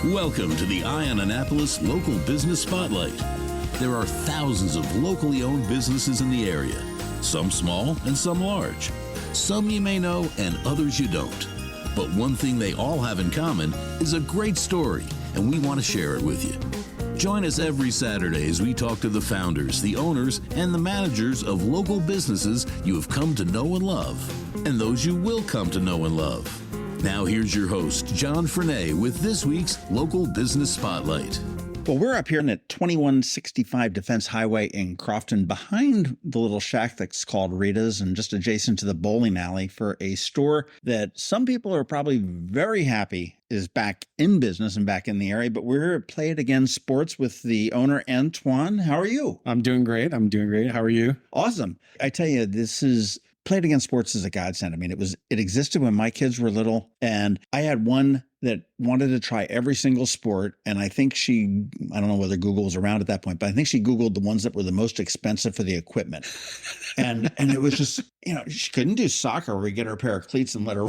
Welcome to the Eye on Annapolis Local Business Spotlight. There are thousands of locally owned businesses in the area, some small and some large. Some you may know and others you don't. But one thing they all have in common is a great story, and we want to share it with you. Join us every Saturday as we talk to the founders, the owners, and the managers of local businesses you have come to know and love, and those you will come to know and love. Now here's your host, John Frenaye, with this week's Local Business Spotlight. Well, we're up here at 2165 Defense Highway in Crofton, behind the little shack that's called Rita's and just adjacent to the bowling alley, for a store that some people are probably very happy is back in business and back in the area. But we're here at Play It Again Sports with the owner, Antoine. How are you? I'm doing great. How are you? Awesome. I tell you, Play It Again Sports is a godsend. I mean, it existed when my kids were little, and I had one that wanted to try every single sport. And I think I don't know whether Google was around at that point, but I think she Googled the ones that were the most expensive for the equipment. And it was just, she couldn't do soccer where we get her a pair of cleats and let her,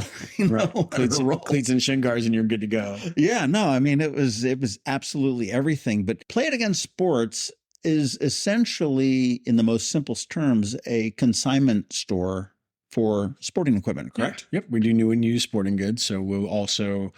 Cleats and shin guards and you're good to go. Yeah, no, I mean, it was absolutely everything. But Play It Again Sports is essentially, in the most simplest terms, a consignment store for sporting equipment, correct? Yep. We do new and used sporting goods. So we'll also,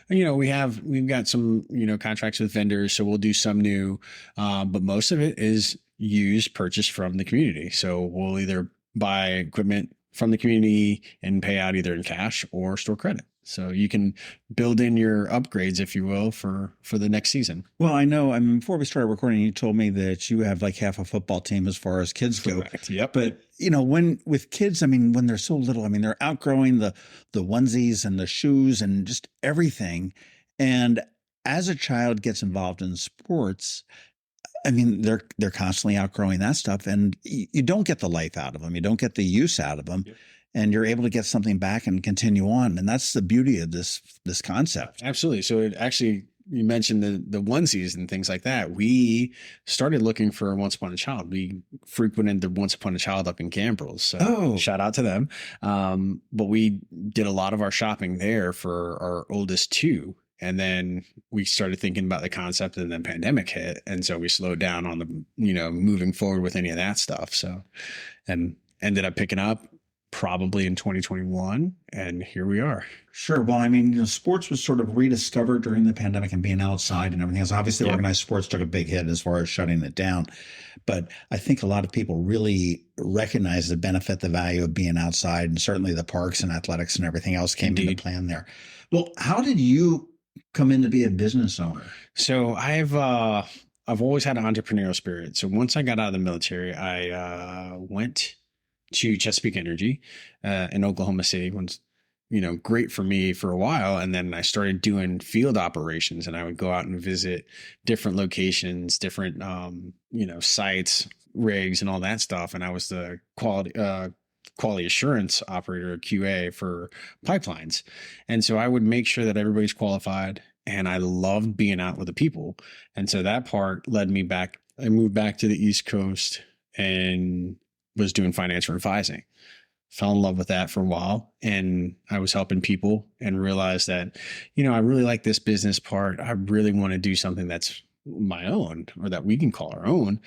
we've got some, contracts with vendors. So we'll do some new, but most of it is used, purchased from the community. So we'll either buy equipment from the community and pay out either in cash or store credit. So you can build in your upgrades, if you will, for the next season. Well, I know. I mean, before we started recording, you told me that you have like half a football team as far as kids go. Correct. Yep. But with kids, I mean, when they're so little, I mean, they're outgrowing the onesies and the shoes and just everything. And as a child gets involved in sports, I mean, they're constantly outgrowing that stuff, and you don't get the life out of them. You don't get the use out of them. Yep. And you're able to get something back and continue on. And that's the beauty of this concept. Absolutely. So you mentioned the onesies and things like that. We started looking for Once Upon a Child. We frequented the Once Upon a Child up in Cambrils. So shout out to them. But we did a lot of our shopping there for our oldest two. And then we started thinking about the concept, and then pandemic hit. And so we slowed down on the, moving forward with any of that stuff. So, and ended up picking up probably in 2021, and here we are. Sure. Well, I mean, sports was sort of rediscovered during the pandemic and being outside and everything else. Obviously, organized sports took a big hit as far as shutting it down. But I think a lot of people really recognize the benefit, the value of being outside, and certainly the parks and athletics and everything else came into plan there. Well, how did you come in to be a business owner? So I've always had an entrepreneurial spirit. So once I got out of the military, I went to Chesapeake Energy in Oklahoma City. Was great for me for a while, and then I started doing field operations, and I would go out and visit different locations, different sites, rigs, and all that stuff. And I was the quality assurance operator, QA, for pipelines, and so I would make sure that everybody's qualified. And I loved being out with the people, and so that part led me back. I moved back to the East Coast and was doing financial advising. Fell in love with that for a while, and I was helping people and realized that, I really like this business part. I really want to do something that's my own, or that we can call our own,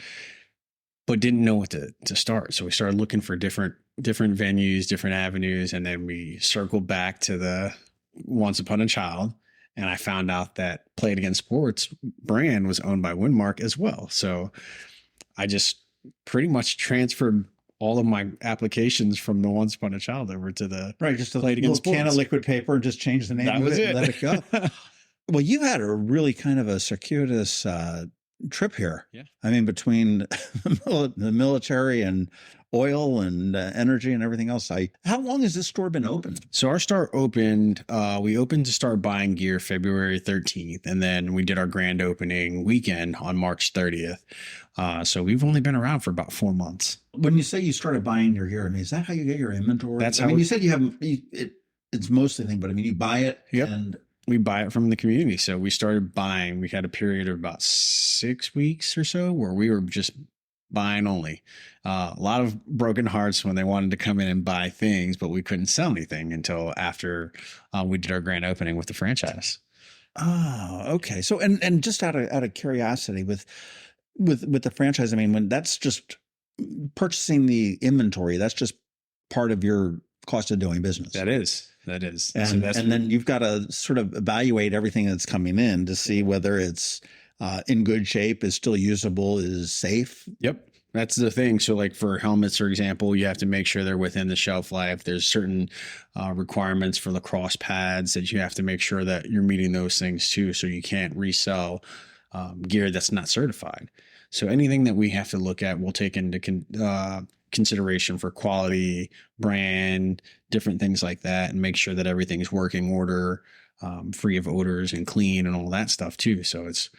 but didn't know what to start. So we started looking for different venues, different avenues. And then we circled back to the Once Upon a Child. And I found out that Play It Again Sports brand was owned by Winmark as well. So I just pretty much transferred all of my applications from the Once Upon a Child over to the just a Play It Again little can of liquid paper and just change the name of it and let it go. Well, you had a really kind of a circuitous trip here. Yeah. I mean, between the military and oil and energy and everything else. How long has this store been open? So our store opened, we opened to start buying gear February 13th. And then we did our grand opening weekend on March 30th. So we've only been around for about 4 months. When you say you started buying your gear, I mean, is that how you get your inventory? That's you said you have, it's mostly thing, but I mean, you buy it. Yep. And we buy it from the community. So we started buying, we had a period of about 6 weeks or so where we were just buying only. A lot of broken hearts when they wanted to come in and buy things, but we couldn't sell anything until after we did our grand opening with the franchise. Oh, okay. So, and just out of curiosity, with the franchise, I mean, when that's just purchasing the inventory, that's just part of your cost of doing business. That is. So And then you've got to sort of evaluate everything that's coming in to see whether it's in good shape, is still usable, is safe. Yep. That's the thing. So, like for helmets, for example, you have to make sure they're within the shelf life. There's certain requirements for lacrosse pads that you have to make sure that you're meeting those things too. So you can't resell gear that's not certified. So anything that we have to look at, we'll take into consideration for quality, brand, different things like that, and make sure that everything's working order, free of odors and clean and all that stuff too. So it's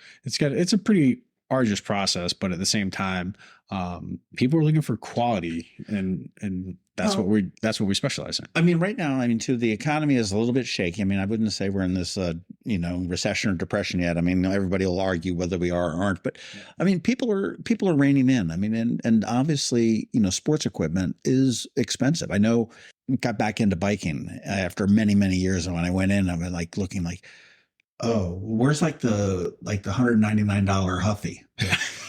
a pretty arduous process, but at the same time, people are looking for quality, and that's what we specialize in. I mean, right now, I mean, too, the economy is a little bit shaky. I mean, I wouldn't say we're in this, recession or depression yet. I mean, everybody will argue whether we are or aren't, but I mean, people are reining in. I mean, and obviously, sports equipment is expensive. I know. Got back into biking after many, many years, and when I went in, I was like looking like, oh, where's like the $199 Huffy?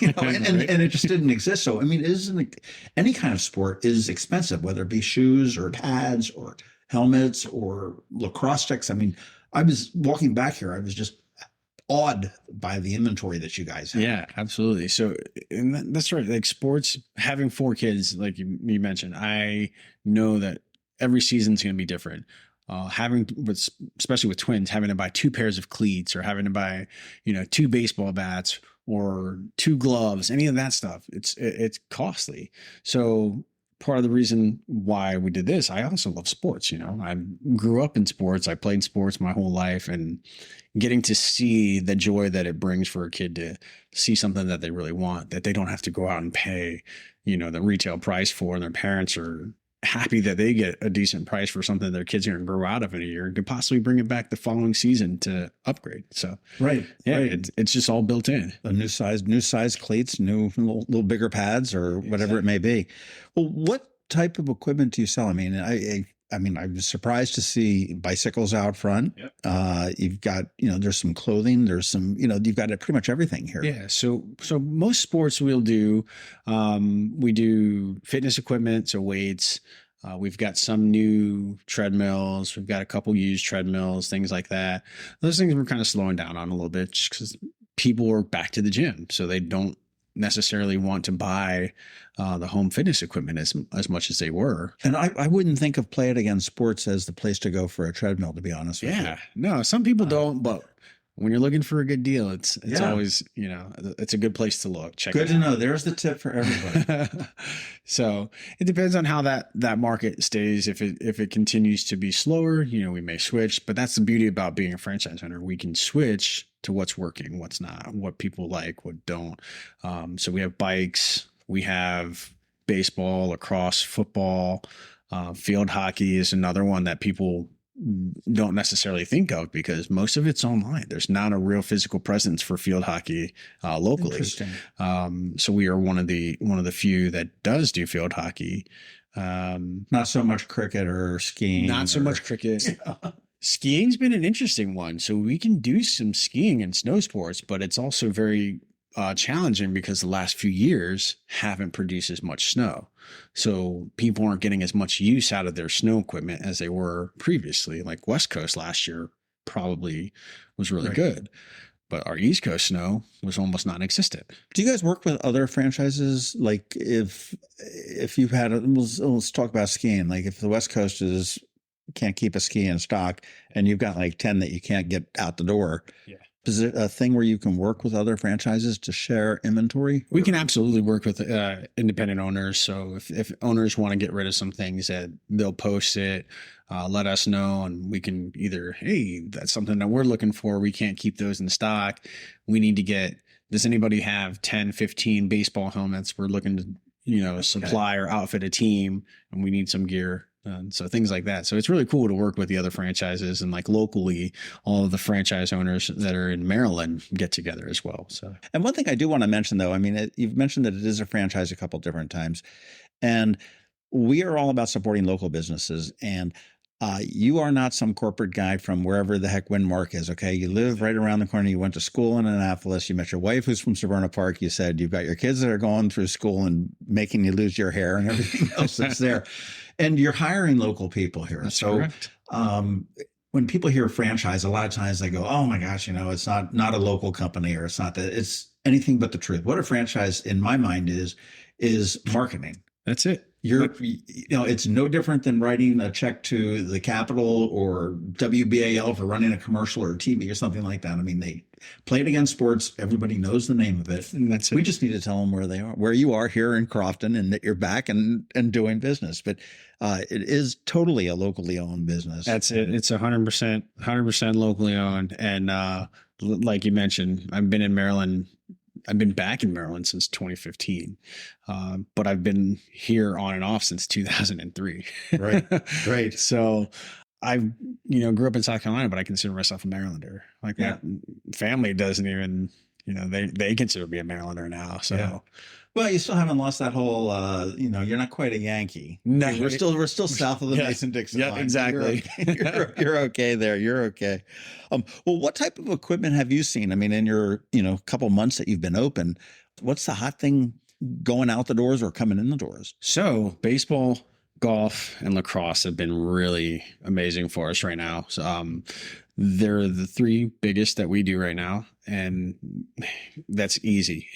And it just didn't exist. So I mean, isn't any kind of sport is expensive, whether it be shoes or pads or helmets or lacrosse sticks. I mean, I was walking back here, I was just awed by the inventory that you guys have. Yeah, absolutely. So, and that's right. Like sports, having 4 kids, like you mentioned, I know that every season's going to be different. Especially with twins, having to buy 2 pairs of cleats or having to buy, 2 baseball bats or 2 gloves, any of that stuff, it's costly. So part of the reason why we did this, I also love sports. I grew up in sports. I played sports my whole life, and getting to see the joy that it brings for a kid to see something that they really want, that they don't have to go out and pay, the retail price for, and their parents are happy that they get a decent price for something their kids are going to grow out of in a year and could possibly bring it back the following season to upgrade. So, right. It's just all built in. A new size cleats, new little bigger pads, or whatever it may be. Well, what type of equipment do you sell? I mean, I mean, I was surprised to see bicycles out front. Yep. You've got, there's some clothing, there's some, you've got pretty much everything here. Yeah. So most sports we do fitness equipment, so weights. We've got some new treadmills. We've got a couple used treadmills, things like that. Those things we're kind of slowing down on a little bit just because people are back to the gym. So they don't necessarily want to buy the home fitness equipment as much as they were. And I wouldn't think of Play It Again Sports as the place to go for a treadmill, to be honest with you. Yeah, no, some people don't, but when you're looking for a good deal, it's always, it's a good place to look. Check good it to out. know. There's the tip for everybody. So it depends on how that market stays. If it continues to be slower, we may switch, but that's the beauty about being a franchise owner. We can switch to what's working, what's not, what people like, what don't. So we have bikes, we have baseball, lacrosse, football, field hockey is another one that people don't necessarily think of because most of it's online. There's not a real physical presence for field hockey locally. Interesting. So we are one of the few that does do field hockey. Not so much cricket or skiing. Not so much cricket. Skiing's been an interesting one. So we can do some skiing and snow sports, but it's also very challenging because the last few years haven't produced as much snow. So people aren't getting as much use out of their snow equipment as they were previously. Like West Coast last year probably was really good, but our East Coast snow was almost non-existent. Do you guys work with other franchises? Like if you've had, let's talk about skiing. Like if the West Coast can't keep a ski in stock and you've got like 10 that you can't get out the door. Yeah. Is it a thing where you can work with other franchises to share inventory? We can absolutely work with independent owners. So if owners want to get rid of some things, that they'll post it, let us know, and we can either, hey, that's something that we're looking for. We can't keep those in stock. We need to get, does anybody have 10, 15 baseball helmets? We're looking to, supply or outfit a team, and we need some gear. So things like that. So it's really cool to work with the other franchises, and like locally, all of the franchise owners that are in Maryland get together as well. So, and one thing I do want to mention, though, I mean, you've mentioned that it is a franchise a couple different times, and we are all about supporting local businesses. And You are not some corporate guy from wherever the heck Windmark is. Okay. You live right around the corner. You went to school in Annapolis. You met your wife who's from Severna Park. You said you've got your kids that are going through school and making you lose your hair and everything else that's there. And you're hiring local people here. That's so, correct. When people hear franchise, a lot of times they go, "Oh my gosh, it's not a local company, or it's not that." It's anything but the truth. What a franchise, in my mind, is marketing. That's it. It's no different than writing a check to the Capitol or WBAL for running a commercial or TV or something like that. I mean, they play it against sports. Everybody knows the name of it. And that's it. We just need to tell them where they are, where you are here in Crofton, and that you're back and doing business. But it is totally a locally owned business. That's it. It's 100% locally owned. And like you mentioned, I've been in Maryland. I've been back in Maryland since 2015, but I've been here on and off since 2003. Right. So I, grew up in South Carolina, but I consider myself a Marylander. Like my family doesn't even, they consider me a Marylander now. So. Yeah. Well, you still haven't lost that whole, you're not quite a Yankee. No, we're still south of the Mason-Dixon line. Yeah, exactly. You're okay there. You're okay. Well, what type of equipment have you seen? I mean, in your, couple months that you've been open, what's the hot thing going out the doors or coming in the doors? So baseball, golf, and lacrosse have been really amazing for us right now. So, they're the three biggest that we do right now. And that's easy,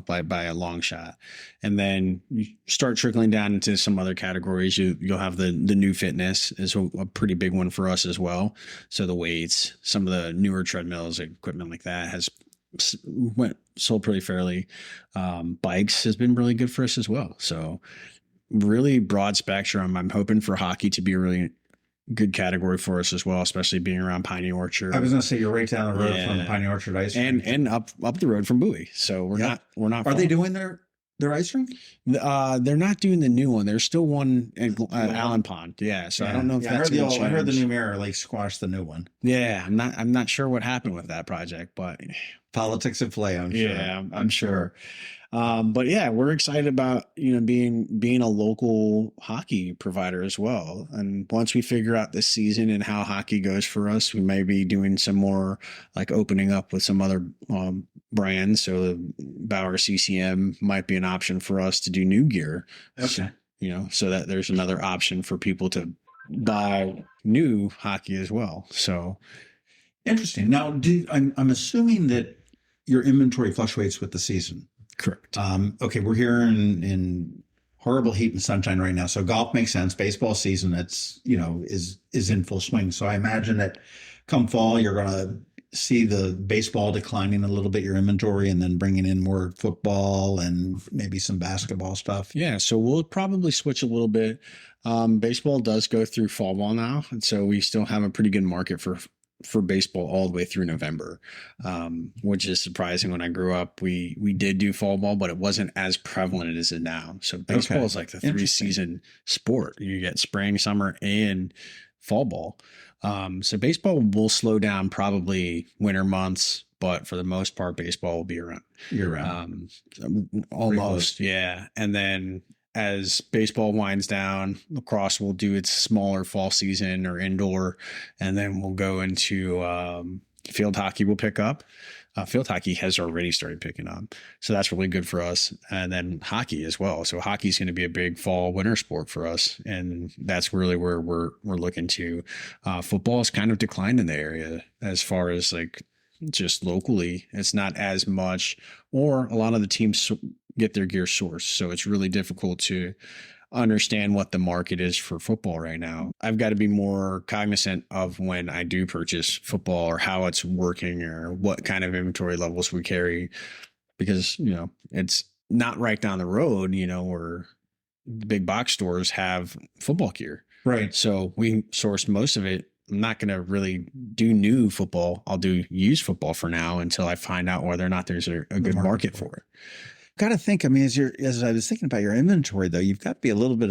by a long shot. And then you start trickling down into some other categories. You'll have the new fitness is a pretty big one for us as well. So the weights, some of the newer treadmills, equipment like that has sold pretty fairly. Bikes has been really good for us as well. So really broad spectrum. I'm hoping for hockey to be a really good category for us as well, especially being around Piney Orchard. I was going to say you're right down the road from Piney Orchard Ice Cream, and up the road from Bowie. So we're not. Are they doing their ice rink? They're not doing the new one. There's still one at Allen Pond. Yeah. So I don't know if that's going to change. I heard the new Mirror Lake squashed the new one. Yeah, I'm not sure what happened with that project, but politics at play. I'm sure. Yeah, I'm sure. But yeah, we're excited about, being a local hockey provider as well. And once we figure out this season and how hockey goes for us, we may be doing some more like opening up with some other brands. So the Bauer CCM might be an option for us to do new gear. Okay. So that there's another option for people to buy new hockey as well. So interesting. Now, I'm assuming that your inventory fluctuates with the season. Correct. Okay, we're here in horrible heat and sunshine right now, so golf makes sense. Baseball season, that's is in full swing. So I imagine that come fall, you're going to see the baseball declining a little bit, your inventory, and then bringing in more football and maybe some basketball stuff. Yeah, so we'll probably switch a little bit. Baseball does go through fall ball now, and so we still have a pretty good market for baseball all the way through November, which is surprising. When I grew up, we did do fall ball, but it wasn't as prevalent as it now. So baseball is like the 3-season sport. You get spring, summer, and fall ball. So baseball will slow down probably winter months, but for the most part, baseball will be around year round. Almost, yeah. And then as baseball winds down, lacrosse will do its smaller fall season or indoor, and then we'll go into field hockey will pick up. Field hockey has already started picking up, so that's really good for us. And then hockey as well. So hockey is going to be a big fall winter sport for us, and that's really where we're looking to. Football has kind of declined in the area as far as like just locally. It's not as much, or a lot of the teams get their gear sourced. So it's really difficult to understand what the market is for football right now. I've got to be more cognizant of when I do purchase football or how it's working or what kind of inventory levels we carry, because, it's not right down the road, where the big box stores have football gear. Right. So we source most of it. I'm not going to really do new football. I'll do used football for now until I find out whether or not there's a good market for it. Got to think. I mean, as I was thinking about your inventory, though, you've got to be a little bit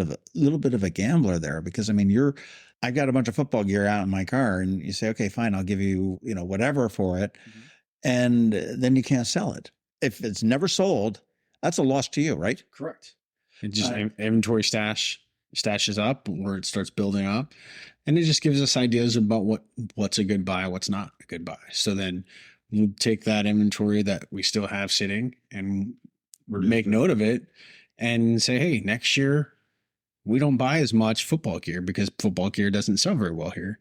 of a gambler there, because I mean, I've got a bunch of football gear out in my car, and you say, okay, fine, I'll give you, whatever for it, and then you can't sell it. If it's never sold, that's a loss to you, right? Correct. It's just inventory stash. stashes up, where it starts building up, and it just gives us ideas about what's a good buy, what's not a good buy. So then we'll take that inventory that we still have sitting and make note of it and say, hey, next year we don't buy as much football gear because football gear doesn't sell very well here,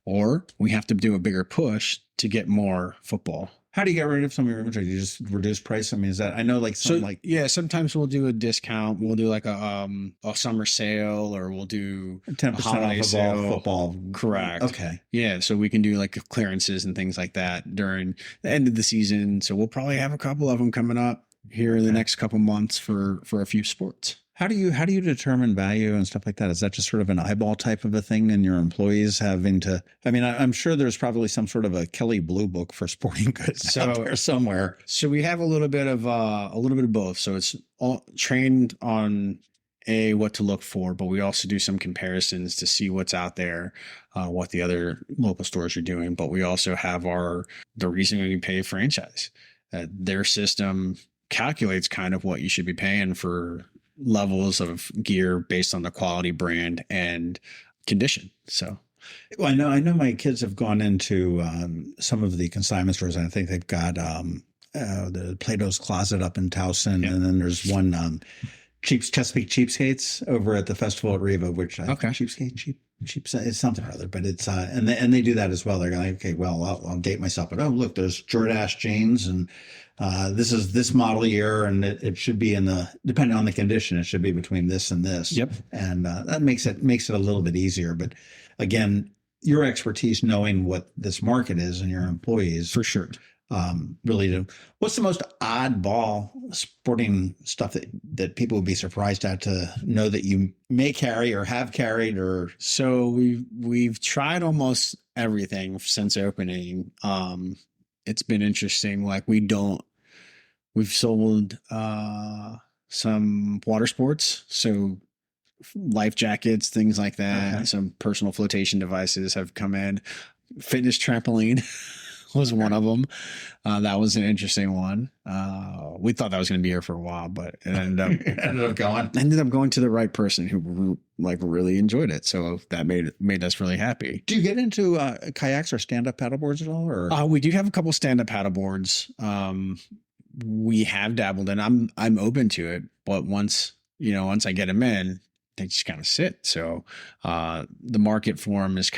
or we have to do a bigger push to get more football. How do you get rid of some of your inventory? Do you just reduce price? I mean, is that, I know like some yeah, sometimes we'll do a discount. We'll do like a summer sale, or we'll do 10% holiday off of sale. all football. Correct. Okay. Yeah, so we can do like clearances and things like that during the end of the season. So we'll probably have a couple of them coming up here in the next couple months for a few sports. How do you determine value and stuff like that? Is that just sort of an eyeball type of a thing, and your employees having to? I mean, I'm sure there's probably some sort of a Kelley Blue Book for sporting goods out there somewhere. So we have a little bit of both. So it's all trained on what to look for, but we also do some comparisons to see what's out there, what the other local stores are doing. But we also have the reason we pay franchise. Their system calculates kind of what you should be paying for levels of gear based on the quality, brand, and condition. So, well, I know my kids have gone into some of the consignment stores, and I think they've got the Plato's Closet up in Towson, and then there's one Chesapeake Cheapskates over at the festival at Riva, which Cheapskate it's something or other, but it's and they do that as well. They're like, okay, well, I'll date myself, but oh look, there's Jordache jeans, and this is this model year, and it should be depending on the condition, it should be between this and this. Yep. And that makes it a little bit easier. But again, your expertise, knowing what this market is and your employees, for sure. Really do. What's the most oddball sporting stuff that people would be surprised at to know that you may carry or have carried? Or so we've tried almost everything since opening. It's been interesting. Like we've sold some water sports, so life jackets, things like that. Okay. Some personal flotation devices have come in. Fitness trampoline was one of them. That was an interesting one. We thought that was going to be here for a while, but it ended up going to the right person who really enjoyed it. So that made us really happy. Do you get into kayaks or stand-up paddleboards at all? Or we do have a couple stand-up paddleboards. We have dabbled in. I'm open to it, but once I get them in, they just kind of sit. So the market for them is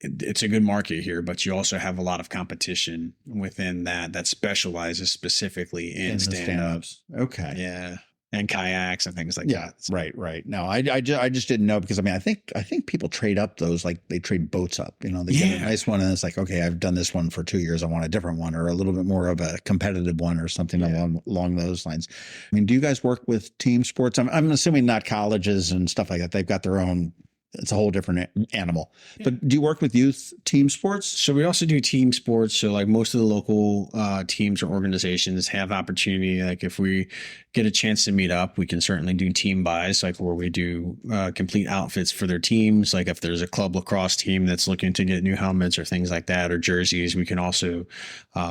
it's a good market here, but you also have a lot of competition within that specializes specifically in stand-ups. Okay. Yeah. And kayaks and things like that. So. Right. No, I just didn't know, because I mean, I think people trade up those, like they trade boats up, they get a nice one, and it's like, okay, I've done this one for 2 years, I want a different one, or a little bit more of a competitive one, or something along those lines. I mean, do you guys work with team sports? I'm assuming not colleges and stuff like that. They've got their own. It's a whole different animal. Yeah. But do you work with youth team sports? So we also do team sports. So like most of the local teams or organizations have opportunity. Like if we get a chance to meet up, we can certainly do team buys, like where we do complete outfits for their teams. Like if there's a club lacrosse team that's looking to get new helmets or things like that, or jerseys, we can also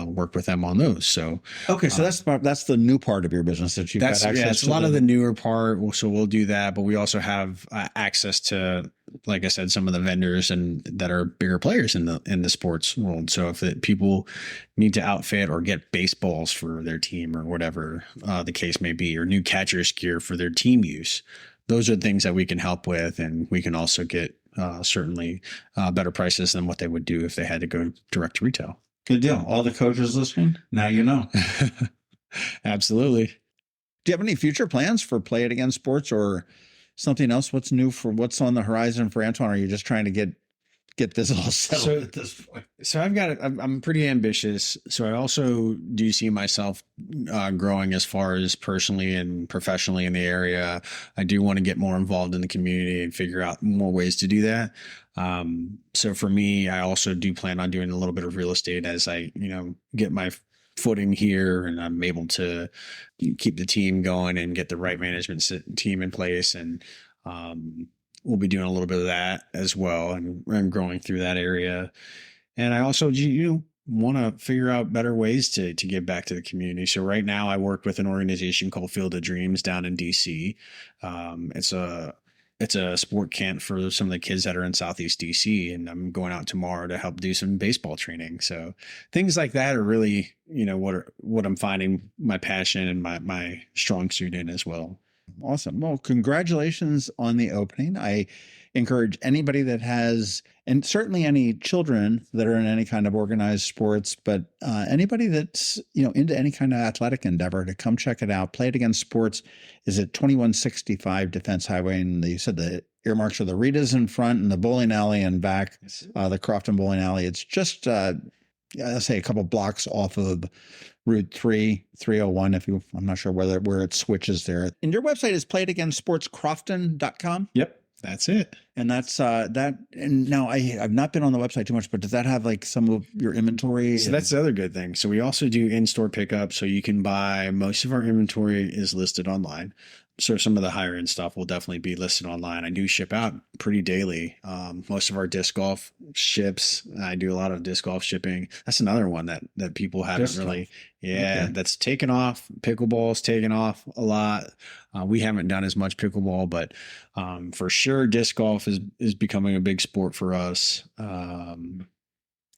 work with them on those. So okay, so that's the new part of your business that you've got access to. Yeah, it's a lot of the newer part. So we'll do that, but we also have access to, like I said, some of the vendors and that are bigger players in the sports world. So if people need to outfit or get baseballs for their team or whatever the case may be, or new catcher's gear for their team use, those are things that we can help with, and we can also get certainly better prices than what they would do if they had to go direct to retail. Good deal. All the coaches listening, now you know. Absolutely. Do you have any future plans for Play It Again Sports or something else? What's new for what's on the horizon for Antoine? Are you just trying to get this all settled at this point? So I'm pretty ambitious. So I also do see myself growing as far as personally and professionally in the area. I do want to get more involved in the community and figure out more ways to do that. So for me, I also do plan on doing a little bit of real estate as I, get my footing here, and I'm able to keep the team going and get the right management team in place. And we'll be doing a little bit of that as well, and growing through that area. And I also, want to figure out better ways to give back to the community. So right now I work with an organization called Field of Dreams down in DC. It's a it's a sport camp for some of the kids that are in Southeast DC, and I'm going out tomorrow to help do some baseball training. So things like that are really, what I'm finding my passion and my strong suit in as well. Awesome. Well, congratulations on the opening. I encourage anybody that has, and certainly any children that are in any kind of organized sports, but anybody that's, into any kind of athletic endeavor, to come check it out. Play It Again Sports is at 2165 Defense Highway. And you said the earmarks are the Ritas in front and the bowling alley in back, the Crofton Bowling Alley. It's just, I'll say a couple blocks off of Route 301. I'm not sure where it switches there. And your website is playitigainsportscrofton.com. Yep. That's it. And that's that. And now I've not been on the website too much, but does that have like some of your inventory? So that's the other good thing. So we also do in-store pickup. So you can buy, most of our inventory is listed online. So some of the higher end stuff will definitely be listed online. I do ship out pretty daily. Most of our disc golf ships. I do a lot of disc golf shipping. That's another one that people haven't really. Okay. That's taken off. Pickleball's taken off a lot. We haven't done as much pickleball, but for sure, disc golf is becoming a big sport for us.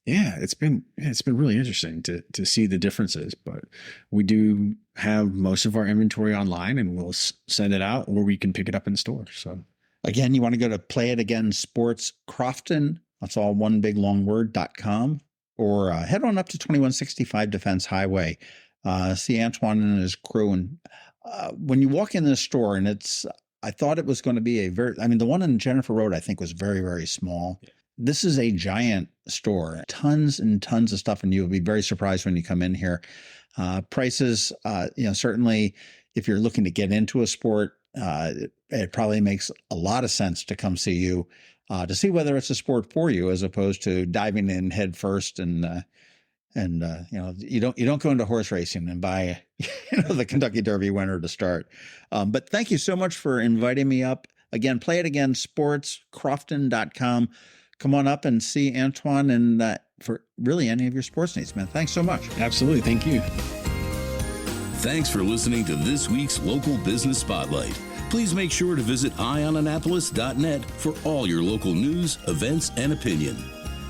It's been really interesting to see the differences, but we do have most of our inventory online, and we'll send it out, or we can pick it up in store. So again, you want to go to Play It Again Sports Crofton. That's all one big long word.com, or head on up to 2165 Defense Highway. See Antoine and his crew. And when you walk in the store, and I thought it was going to be the one in Jennifer Road, I think, was very, very small. Yeah. This is a giant store, tons and tons of stuff, and you'll be very surprised when you come in here. Prices, certainly if you're looking to get into a sport, it probably makes a lot of sense to come see you, to see whether it's a sport for you, as opposed to diving in head first and you don't go into horse racing and buy the Kentucky Derby winner to start. But thank you so much for inviting me up. Again, Play It Again Sports, Crofton.com. Come on up and see Antoine, and for really any of your sports needs, man. Thanks so much. Absolutely. Thank you. Thanks for listening to this week's Local Business Spotlight. Please make sure to visit eyeonannapolis.net for all your local news, events, and opinion.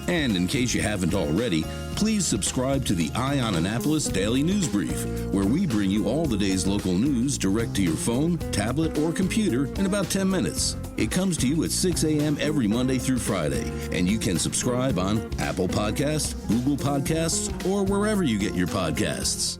And in case you haven't already, please subscribe to the Eye on Annapolis Daily News Brief, where we bring you all the day's local news direct to your phone, tablet, or computer in about 10 minutes. It comes to you at 6 a.m. every Monday through Friday, and you can subscribe on Apple Podcasts, Google Podcasts, or wherever you get your podcasts.